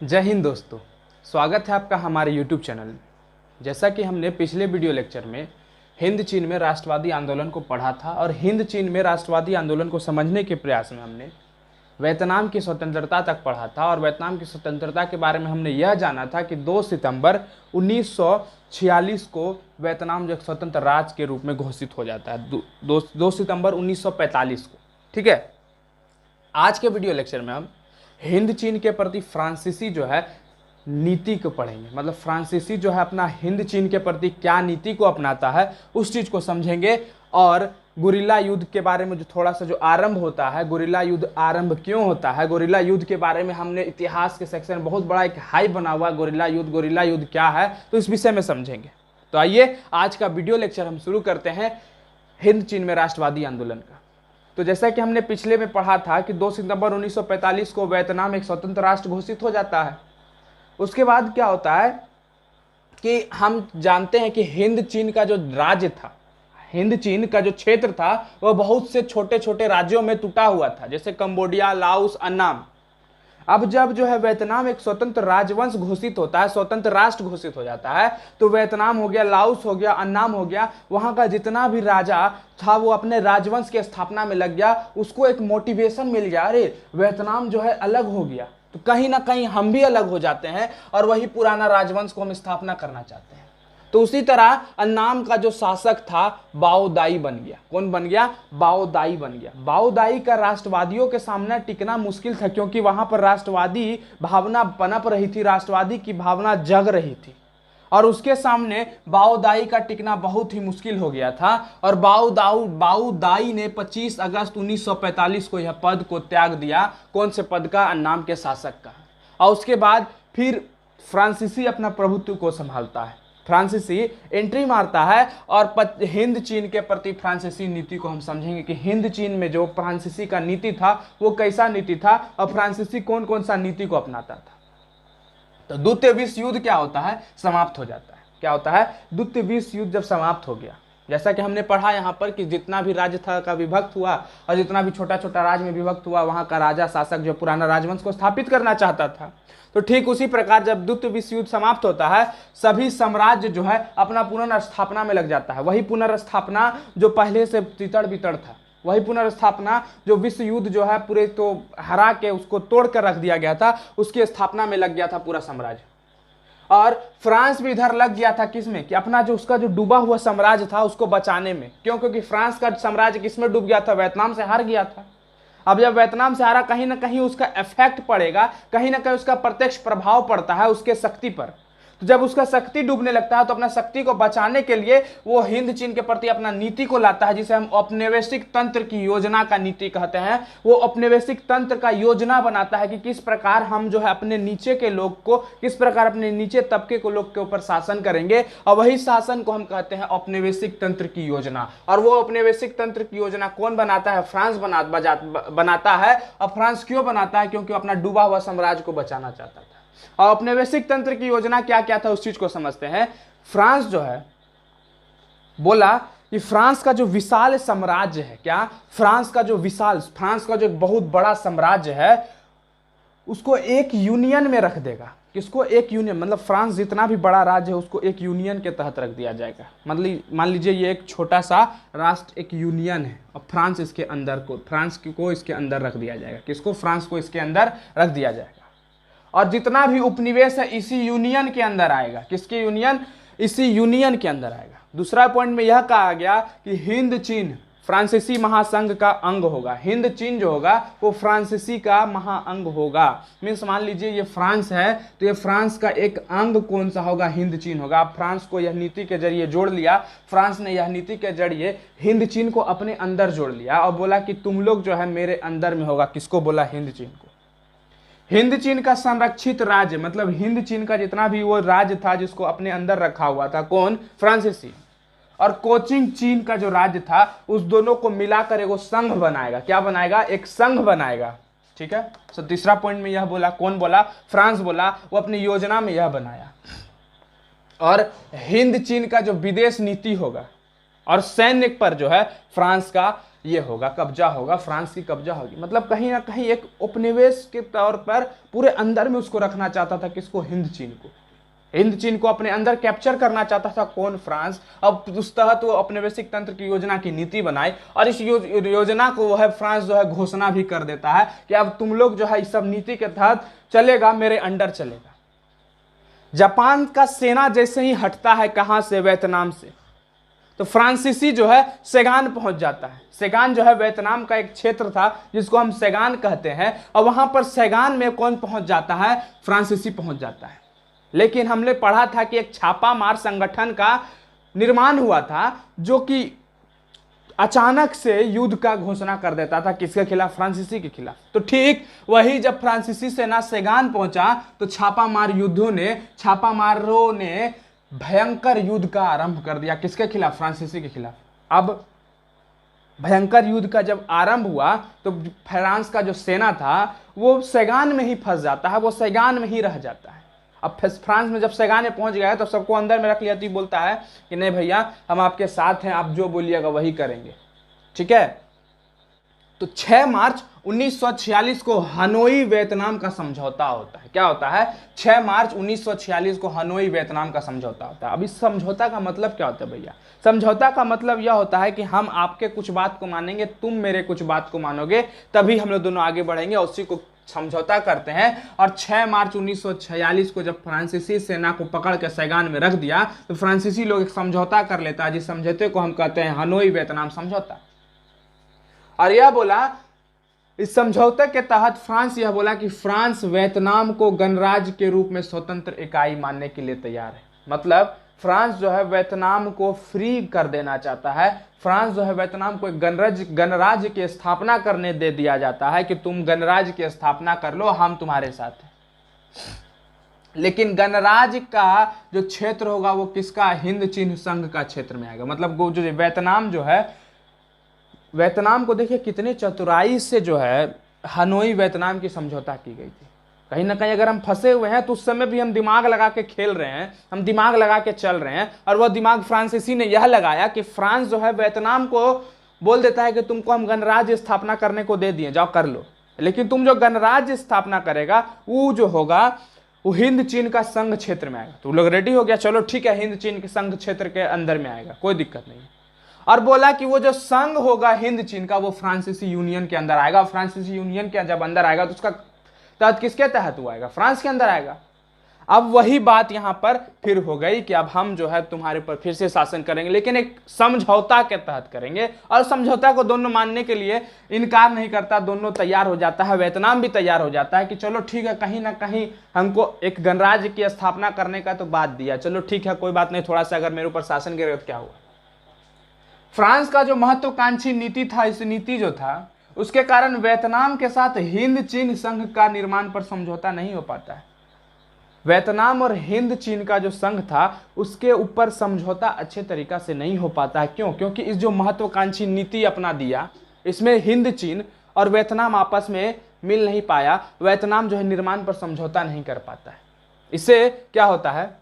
जय हिंद दोस्तों, स्वागत है आपका हमारे YouTube चैनल में। जैसा कि हमने पिछले वीडियो लेक्चर में हिंद चीन में राष्ट्रवादी आंदोलन को पढ़ा था और हिंद चीन में राष्ट्रवादी आंदोलन को समझने के प्रयास में हमने वियतनाम की स्वतंत्रता तक पढ़ा था और वियतनाम की स्वतंत्रता के बारे में हमने यह जाना था कि 2 सितंबर 1946 को वियतनाम जो एक स्वतंत्र राज्य के रूप में घोषित हो जाता है, 2 सितंबर 1945 को। ठीक है, आज के वीडियो लेक्चर में हम हिंद चीन के प्रति फ्रांसीसी जो है नीति को पढ़ेंगे। मतलब फ्रांसीसी जो है अपना हिंद चीन के प्रति क्या नीति को अपनाता है उस चीज को समझेंगे। और गुरिल्ला युद्ध के बारे में जो थोड़ा सा जो आरंभ होता है, गुरिल्ला युद्ध आरंभ क्यों होता है, गुरिल्ला युद्ध के बारे में हमने इतिहास के सेक्शन में बहुत बड़ा एक हाई बना हुआ है, गुरिल्ला युद्ध क्या है, तो इस विषय में समझेंगे। तो आइए आज का वीडियो लेक्चर हम शुरू करते हैं हिंद चीन में राष्ट्रवादी आंदोलन का। तो जैसा कि हमने पिछले में पढ़ा था कि 2 सितंबर 1945 को वियतनाम एक स्वतंत्र राष्ट्र घोषित हो जाता है। उसके बाद क्या होता है कि हम जानते हैं कि हिंद चीन का जो राज्य था, हिंद चीन का जो क्षेत्र था वह बहुत से छोटे छोटे राज्यों में टूटा हुआ था, जैसे कंबोडिया, लाओस, अन्नाम। अब जब जो है वियतनाम एक स्वतंत्र राजवंश घोषित होता है, स्वतंत्र राष्ट्र घोषित हो जाता है, तो वियतनाम हो गया, लाओस हो गया, अन्नाम हो गया, वहां का जितना भी राजा था वो अपने राजवंश की स्थापना में लग गया। उसको एक मोटिवेशन मिल गया, अरे वियतनाम जो है अलग हो गया तो कहीं ना कहीं हम भी अलग हो जाते हैं और वही पुराना राजवंश को हम स्थापना करना चाहते हैं। तो उसी तरह अन्नाम का जो शासक था बाओ दाई बन गया। कौन बन गया? बाओ दाई बन गया। बाओ दाई का राष्ट्रवादियों के सामने टिकना मुश्किल था, क्योंकि वहां पर राष्ट्रवादी भावना पनप रही थी, राष्ट्रवादी की भावना जग रही थी और उसके सामने बाओ दाई का टिकना बहुत ही मुश्किल हो गया था। और बाओ दाई ने 25 अगस्त 1945 को यह पद को त्याग दिया। कौन से पद का? अन्नाम के शासक का। और उसके बाद फिर फ्रांसीसी अपना प्रभुत्व को संभालता है, फ्रांसीसी एंट्री मारता है और हिंद चीन के प्रति फ्रांसीसी नीति को हम समझेंगे कि हिंद चीन में जो फ्रांसीसी का नीति था वो कैसा नीति था और फ्रांसीसी कौन कौन सा नीति को अपनाता था। तो द्वितीय विश्व युद्ध क्या होता है? समाप्त हो जाता है। क्या होता है? द्वितीय विश्व युद्ध जब समाप्त हो गया, जैसा कि हमने पढ़ा यहाँ पर कि जितना भी राज्य था का विभक्त हुआ और जितना भी छोटा छोटा राज्य में विभक्त हुआ, वहां का राजा शासक जो पुराना राजवंश को स्थापित करना चाहता था। तो ठीक उसी प्रकार जब द्वितीय विश्व युद्ध समाप्त होता है, सभी साम्राज्य जो है अपना पुनर्स्थापना में लग जाता है। वही पुनर्स्थापना जो पहले से तितड़ बितड़ था, वही पुनर्स्थापना जो विश्व युद्ध जो है पूरे तो हरा के उसको तोड़ कर रख दिया गया था, उसकी स्थापना में लग गया था पूरा साम्राज्य। और फ्रांस भी इधर लग गया था किसमें? कि अपना जो उसका जो डूबा हुआ साम्राज्य था उसको बचाने में। क्यों? क्योंकि फ्रांस का साम्राज्य किसमें डूब गया था? वियतनाम से हार गया था। अब जब वियतनाम से हारा, कहीं ना कहीं उसका इफेक्ट पड़ेगा, कहीं ना कहीं उसका प्रत्यक्ष प्रभाव पड़ता है उसके शक्ति पर। तो जब उसका शक्ति डूबने लगता है तो अपना शक्ति को बचाने के लिए वो हिंद चीन के प्रति अपना नीति को लाता है, जिसे हम औपनिवेशिक तंत्र की योजना का नीति कहते हैं। वो औपनिवेशिक तंत्र का योजना बनाता है कि किस प्रकार हम जो है अपने नीचे के लोग को, किस प्रकार अपने नीचे तबके को लोग के ऊपर शासन करेंगे, और वही शासन को हम कहते हैं औपनिवेशिक तंत्र की योजना। और वो औपनिवेशिक तंत्र की योजना कौन बनाता है? फ्रांस बनाता है। और फ्रांस क्यों बनाता है? क्योंकि अपना डूबा हुआ साम्राज्य को बचाना चाहता था। और औपनिवेशिक तंत्र की योजना क्या क्या था उस चीज को समझते हैं। फ्रांस जो है बोला कि फ्रांस का जो विशाल साम्राज्य है, क्या? फ्रांस का जो एक बहुत बड़ा साम्राज्य है उसको एक यूनियन में रख देगा। किसको? एक यूनियन, मतलब फ्रांस जितना भी बड़ा राज्य है उसको एक यूनियन के तहत रख दिया जाएगा। मतलब मान लीजिए ये एक छोटा सा राष्ट्र एक यूनियन है और फ्रांस को इसके अंदर रख दिया जाएगा। किसको? फ्रांस को इसके अंदर रख दिया जाएगा। और जितना भी उपनिवेश है इसी यूनियन के अंदर आएगा। किसके यूनियन? इसी यूनियन के अंदर आएगा। दूसरा पॉइंट में यह कहा गया कि हिंद चीन फ्रांसीसी महासंघ का अंग होगा। हिंद चीन जो होगा वो फ्रांसीसी का महाअंग होगा। मीन्स मान लीजिए ये फ्रांस है तो ये फ्रांस का एक अंग कौन सा होगा? हिंद चीन होगा। अब फ्रांस को यह नीति के जरिए जोड़ लिया, फ्रांस ने यह नीति के जरिए हिंद चीन को अपने अंदर जोड़ लिया और बोला कि तुम लोग जो है मेरे अंदर में होगा। किसको बोला? हिंद चीन को। हिंद चीन का संरक्षित राज्य, मतलब हिंद चीन का जितना भी वो राज्य था जिसको अपने अंदर रखा हुआ था, कौन? फ्रांसीसी। और कोचिंग चीन का जो राज्य था उस दोनों को मिलाकर एक संघ बनाएगा। क्या बनाएगा? एक संघ बनाएगा। ठीक है। तो तीसरा पॉइंट में यह बोला, कौन बोला? फ्रांस बोला। वो अपनी योजना में यह बनाया। और हिंद चीन का जो विदेश नीति होगा और सैन्य पर जो है फ्रांस का ये होगा, कब्जा होगा, फ्रांस की कब्जा होगी। मतलब कहीं ना कहीं एक उपनिवेश के तौर पर पूरे अंदर में उसको रखना चाहता था, किसको? हिंद चीन को। हिंद चीन को अपने अंदर कैप्चर करना चाहता था कौन? फ्रांस। अब उस तहत वो औपनिवेशिक तंत्र की योजना की नीति बनाई, और इस योजना को वो है फ्रांस जो है घोषणा भी कर देता है कि अब तुम लोग जो है इस सब नीति के तहत चलेगा, मेरे अंडर चलेगा। जापान का सेना जैसे ही हटता है, कहां से? वियतनाम से, तो फ्रांसीसी जो है सेगान पहुंच जाता है। सेगान जो है वियतनाम का एक क्षेत्र था जिसको हम सेगान कहते हैं, और वहां पर सेगान में कौन पहुंच जाता है? फ्रांसीसी पहुंच जाता है। लेकिन हमने पढ़ा था कि एक छापामार संगठन का निर्माण हुआ था जो कि अचानक से युद्ध का घोषणा कर देता था, किसके खिलाफ? फ्रांसीसी के खिलाफ। तो ठीक वही जब फ्रांसीसी सेना सेगान पहुंचा तो छापामारों ने भयंकर युद्ध का आरंभ कर दिया, किसके खिलाफ? फ्रांसीसी के खिलाफ। अब भयंकर युद्ध का जब आरंभ हुआ तो फ्रांस का जो सेना था वो सेगान में ही फंस जाता है, वो सेगान में ही रह जाता है। अब फ्रांस में जब सेगान में पहुंच गया तो सबको अंदर में रख लिया, तो बोलता है कि नहीं भैया हम आपके साथ हैं, आप जो बोलिएगा वही करेंगे, ठीक है। तो 6 मार्च 1946 को हनोई वियतनाम का समझौता होता है। क्या होता है? 6 मार्च 1946 को हनोई वियतनाम का समझौता होता है। अब इस समझौता का मतलब क्या होता है भैया? समझौता का मतलब यह होता है कि हम आपके कुछ बात को मानेंगे, तुम मेरे कुछ बात को मानोगे, तभी हम लोग दोनों आगे बढ़ेंगे, और उसी को समझौता करते हैं। और 6 मार्च 1946 को जब फ्रांसीसी सेना को पकड़ के सेगान में रख दिया तो फ्रांसीसी लोग एक समझौता कर लेता है, जिस समझौते को हम कहते हैं हनोई वियतनाम समझौता। और यह बोला, इस समझौते के तहत फ्रांस यह बोला कि फ्रांस वियतनाम को गणराज्य के रूप में स्वतंत्र इकाई मानने के लिए तैयार है। मतलब फ्रांस जो है वियतनाम को फ्री कर देना चाहता है। फ्रांस जो है वियतनाम को एक गणराज्य की स्थापना करने दे दिया जाता है कि तुम गणराज्य की स्थापना कर लो, हम तुम्हारे साथ हैं। लेकिन गणराज्य का जो क्षेत्र होगा वो किसका? हिंद चीन संघ का क्षेत्र में आएगा। मतलब जो वियतनाम जो है, वियतनाम को देखिए कितने चतुराई से जो है हनोई वियतनाम की समझौता की गई थी। कहीं ना कहीं अगर हम फंसे हुए हैं तो उस समय भी हम दिमाग लगा के खेल रहे हैं, हम दिमाग लगा के चल रहे हैं, और वह दिमाग फ्रांसीसी ने यह लगाया कि फ्रांस जो है वियतनाम को बोल देता है कि तुमको हम गणराज्य स्थापना करने को दे दिए, जाओ कर लो, लेकिन तुम जो गणराज्य स्थापना करेगा वो जो होगा वो हिंद चीन का संघ क्षेत्र में आएगा। तो लोग रेडी हो गया, चलो ठीक है, हिंद चीन के संघ क्षेत्र के अंदर में आएगा, कोई दिक्कत नहीं। और बोला कि वो जो संघ होगा हिंद चीन का वो फ्रांसीसी यूनियन के अंदर आएगा। फ्रांसीसी यूनियन के जब अंदर आएगा तो उसका तहत किसके तहत हुआ आएगा? फ्रांस के अंदर आएगा। अब वही बात यहां पर फिर हो गई कि अब हम जो है तुम्हारे पर फिर से शासन करेंगे, लेकिन एक समझौता के तहत करेंगे। और समझौता को दोनों मानने के लिए इनकार नहीं करता, दोनों तैयार हो जाता है, वियतनाम भी तैयार हो जाता है कि चलो ठीक है, कहीं ना कहीं हमको एक गणराज्य की स्थापना करने का तो बात दिया, चलो ठीक है कोई बात नहीं, थोड़ा सा अगर मेरे ऊपर शासन करेगा तो क्या हुआ। फ्रांस का जो महत्वाकांक्षी नीति था, इस नीति जो था उसके कारण वियतनाम के साथ हिंद चीन संघ का निर्माण पर समझौता नहीं हो पाता है। वियतनाम और हिंद चीन का जो संघ था उसके ऊपर समझौता अच्छे तरीका से नहीं हो पाता है। क्यों? क्योंकि इस जो महत्वाकांक्षी नीति अपना दिया, इसमें हिंद चीन और वियतनाम आपस में मिल नहीं पाया। वियतनाम जो है निर्माण पर समझौता नहीं कर पाता है। इससे क्या होता है?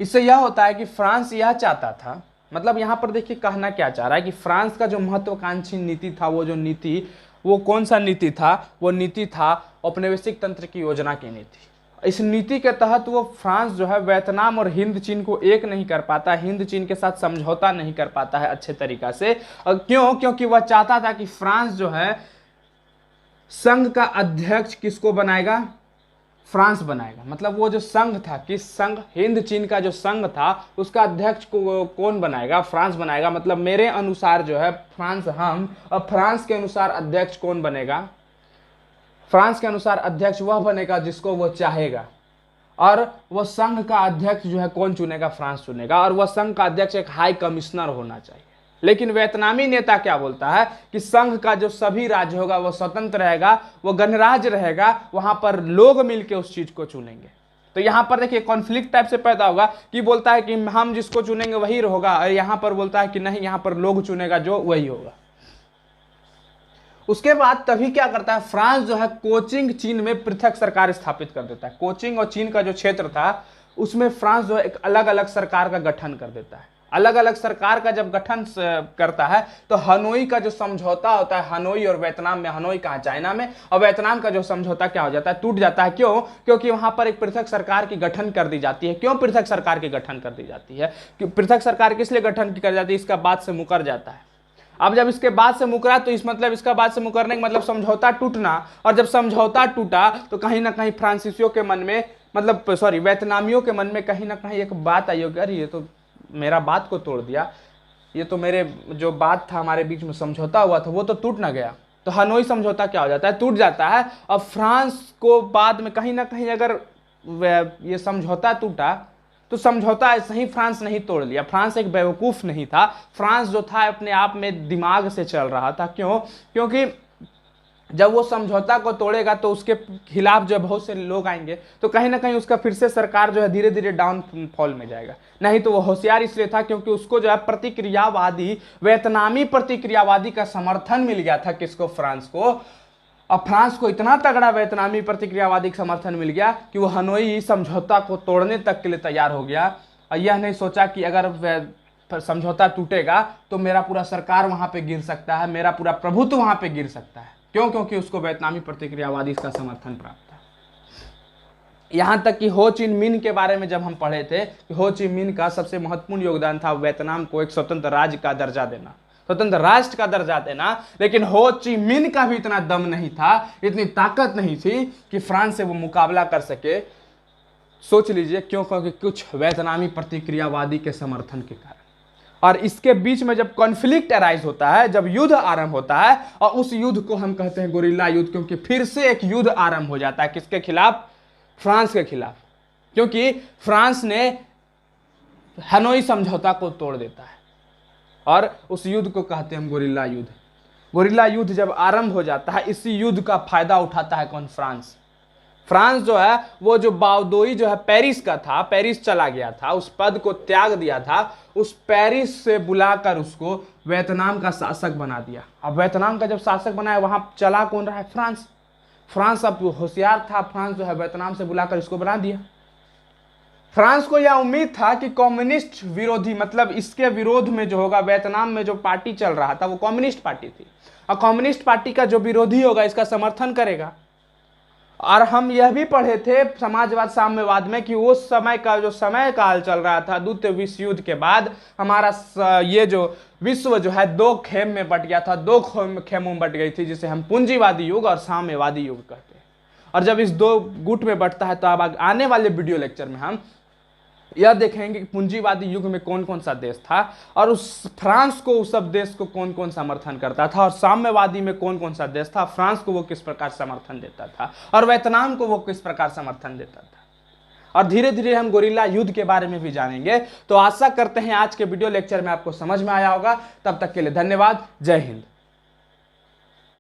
इससे यह होता है कि फ्रांस यह चाहता था, मतलब यहां पर देखिए कहना क्या चाह रहा है कि फ्रांस का जो महत्वाकांक्षी नीति था, वो जो नीति, वो कौन सा नीति था? वो नीति था औपनिवेशिक तंत्र की योजना की नीति। इस नीति के तहत वो फ्रांस जो है वियतनाम और हिंद चीन को एक नहीं कर पाता, हिंद चीन के साथ समझौता नहीं कर पाता है अच्छे तरीका से। और क्यों? क्योंकि वह चाहता था कि फ्रांस जो है संघ का अध्यक्ष किसको बनाएगा? फ्रांस बनाएगा। मतलब वो जो संघ था, किस संघ? हिंद चीन का जो संघ था उसका अध्यक्ष को कौन बनाएगा? फ्रांस बनाएगा। मतलब मेरे अनुसार जो है फ्रांस हम, और फ्रांस के अनुसार अध्यक्ष कौन बनेगा? फ्रांस के अनुसार अध्यक्ष वह बनेगा जिसको वो चाहेगा, और वह संघ का अध्यक्ष जो है कौन चुनेगा? फ्रांस चुनेगा। और वह संघ का अध्यक्ष एक हाई कमिश्नर होना चाहिए। लेकिन वियतनामी नेता क्या बोलता है कि संघ का जो सभी राज्य होगा वो स्वतंत्र रहेगा, वो गणराज्य रहेगा, वहां पर लोग मिलकर उस चीज को चुनेंगे। तो यहां पर देखिए कॉन्फ्लिक्ट टाइप से पैदा होगा कि बोलता है कि हम जिसको चुनेंगे वही होगा, और यहां पर बोलता है कि नहीं, यहां पर लोग चुनेगा जो वही होगा। उसके बाद तभी क्या करता है फ्रांस जो है, कोचिंग चीन में पृथक सरकार स्थापित कर देता है। कोचिंग और चीन का जो क्षेत्र था उसमें फ्रांस जो है एक अलग अलग सरकार का गठन कर देता है। अलग अलग सरकार का जब गठन करता है तो हनोई का जो समझौता होता है, हनोई और वियतनाम में, हनोई कहाँ, चाइना में, और वियतनाम का जो समझौता क्या हो जाता है, टूट जाता है। क्यों? क्योंकि वहां पर एक पृथक सरकार की गठन कर दी जाती है। क्यों पृथक सरकार की गठन कर दी जाती है? पृथक सरकार किस लिए गठन की कर जाती है? इसका बात से मुकर जाता है। अब जब इसके बाद से मुकरा तो इस मतलब इसका बाद से मुकरने का मतलब समझौता टूटना, और जब समझौता टूटा तो कहीं ना कहीं फ्रांसीसियों के मन में, मतलब सॉरी वियतनामियों के मन में कहीं ना कहीं एक बात आई होगी, अरे ये तो मेरा बात को तोड़ दिया, ये तो मेरे जो बात था, हमारे बीच में समझौता हुआ था वो तो टूट ना गया। तो हनोई समझौता क्या हो जाता है, टूट जाता है। और फ्रांस को बाद में कहीं ना कहीं अगर ये समझौता टूटा तो समझौता ऐसे ही फ्रांस नहीं तोड़ लिया। फ्रांस एक बेवकूफ नहीं था, फ्रांस जो था अपने आप में दिमाग से चल रहा था। क्यों? क्योंकि जब वो समझौता को तोड़ेगा तो उसके खिलाफ जो बहुत से लोग आएंगे, तो कहीं ना कहीं उसका फिर से सरकार जो है धीरे धीरे डाउनफॉल में जाएगा। नहीं तो वो होशियार इसलिए था क्योंकि उसको जो है प्रतिक्रियावादी, वियतनामी प्रतिक्रियावादी का समर्थन मिल गया था। किसको? फ्रांस को। और फ्रांस को इतना तगड़ा वियतनामी प्रतिक्रियावादी का समर्थन मिल गया कि वो हनोई समझौता को तोड़ने तक के लिए तैयार हो गया। और यह नहीं सोचा कि अगर समझौता टूटेगा तो मेरा पूरा सरकार वहां पे गिर सकता है, मेरा पूरा प्रभुत्व वहां पे गिर सकता है। क्यों? क्योंकि उसको वियतनामी प्रतिक्रियावादी का समर्थन प्राप्त था। यहां तक कि हो चिन मिन के बारे में जब हम पढ़े थे कि हो चिन मिन का सबसे महत्वपूर्ण योगदान था वियतनाम को एक स्वतंत्र राज्य का दर्जा देना, स्वतंत्र राष्ट्र का दर्जा देना। लेकिन हो ची मिन का भी इतना दम नहीं था, इतनी ताकत नहीं थी कि फ्रांस से वो मुकाबला कर सके। सोच लीजिए क्यों? क्योंकि कुछ वियतनामी प्रतिक्रियावादी के समर्थन के कारण। और इसके बीच में जब कॉन्फ्लिक्ट अराइज होता है, जब युद्ध आरंभ होता है, और उस युद्ध को हम कहते हैं गोरिल्ला युद्ध, क्योंकि फिर से एक युद्ध आरंभ हो जाता है। किसके खिलाफ? फ्रांस के खिलाफ। क्योंकि फ्रांस ने हनोई समझौता को तोड़ देता है और उस युद्ध को कहते हैं हम गोरिल्ला युद्ध। गोरिल्ला युद्ध जब आरंभ हो जाता है, इसी युद्ध का फायदा उठाता है कौन? फ्रांस। फ्रांस जो है वो जो बाउदोई जो है पेरिस का था, पेरिस चला गया था, उस पद को त्याग दिया था, उस पेरिस से बुलाकर उसको वियतनाम का शासक बना दिया। अब वियतनाम का जब शासक बनाया, वहां चला कौन रहा है? फ्रांस। फ्रांस अब होशियार था, फ्रांस जो है वियतनाम से बुलाकर इसको बना दिया। फ्रांस को यह उम्मीद था कि कम्युनिस्ट विरोधी, मतलब इसके विरोध में जो होगा, वियतनाम में जो पार्टी चल रहा था वो कम्युनिस्ट पार्टी थी, और कम्युनिस्ट पार्टी का जो विरोधी होगा इसका समर्थन करेगा। और हम यह भी पढ़े थे समाजवाद साम्यवाद में कि उस समय का जो समय काल चल रहा था द्वितीय विश्व युद्ध के बाद, हमारा ये जो विश्व जो है दो खेम में बट गया था, दो खेमों में बट गई थी, जिसे हम पूंजीवादी युग और साम्यवादी युग कहते हैं। और जब इस दो गुट में बटता है तो अब आने वाले वीडियो लेक्चर में हम यह देखेंगे कि पूंजीवादी युग में कौन कौन सा देश था, और उस फ्रांस को, उस सब देश को कौन कौन समर्थन करता था, और साम्यवादी में कौन कौन सा देश था, फ्रांस को वो किस प्रकार समर्थन देता था, और वियतनाम को वो किस प्रकार समर्थन देता था। और धीरे धीरे हम गोरिल्ला युद्ध के बारे में भी जानेंगे। तो आशा करते हैं आज के वीडियो लेक्चर में आपको समझ में आया होगा। तब तक के लिए धन्यवाद। जय हिंद।